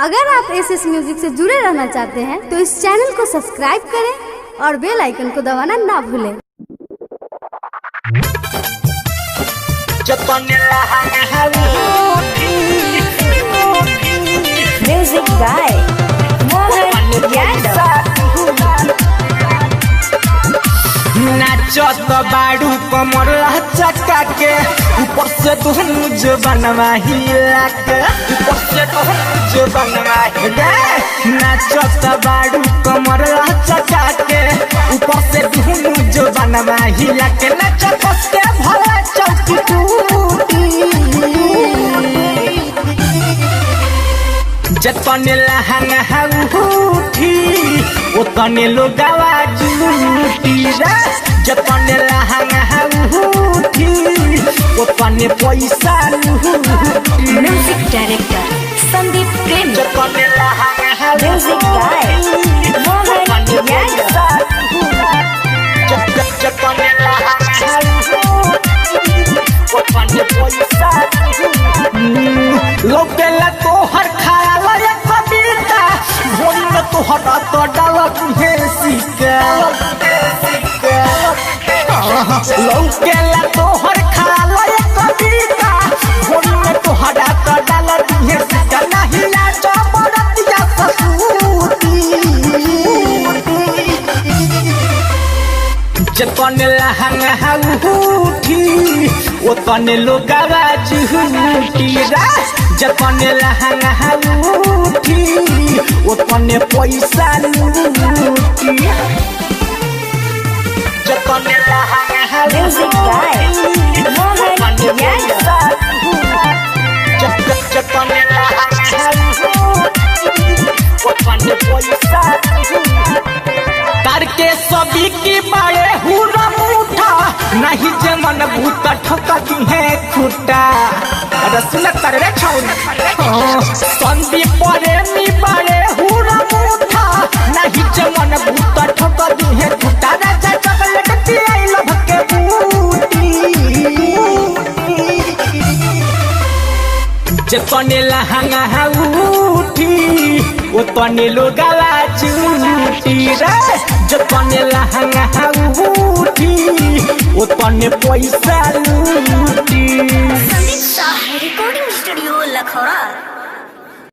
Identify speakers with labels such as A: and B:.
A: अगर आप SS music से जुड़े रहना चाहते हैं तो इस चैनल को सब्सक्राइब करें और बेल आइकन को दबाना ना भूलें।
B: Music by Mohan Yadav.
C: नाचत बाड़ू कमर चक्का के ऊपर से दोनों जो बनवा हिला के ऊपर से दोनों जो बनवा हिला। नाचत बाड़ू कमर चक्का के ऊपर से दोनों जो बनवा हिला के नाचत के भला चौकी टूटी जतने लहंगा उठी उतने लोगवा जूटी रे। जतने लहंगा उठी उतने पैसा लूटी।
B: म्यूजिक डायरेक्टर संदीप प्रेमी।
C: जतने लहंगा
B: म्यूजिक बाय मोहन यादव।
C: जतने लहंगा उतने पैसा लोकेला तोहर खाया लया कविता भोरी में तोहर तो डाला तुहे सिक्का लोकेला तोहर खाया लया कविता भोरी में तोहर तो डाला तुहे सिक्का नहीं लाजो बरतिया ससूती जतने लहंगा उठी उतने लोगवा जूटी रे। जतने लहंगा उठी उतने पैसा लूटी। जतने लहंगा
B: म्यूजिक बाय मोहन यादव।
C: जतने लहंगा उतने पैसा तार के सभी की बड़े हुरा मुठा नहीं जमन भूता ठोका की है खुटा। रसुल कर रे छौरी संदीप प्रेमी बड़े हुरा मुठा नहीं जमन भूता ठोका की है खुटा। राजा चॉकलेट पियाई लभ के बूटी जतने लहंगा उठी उतने लोगवा जूटी रे। जतने लहंगा उठी उतने पैसा लूटी।
B: संदीप साह रिकॉर्डिंग स्टूडियो लखौरा।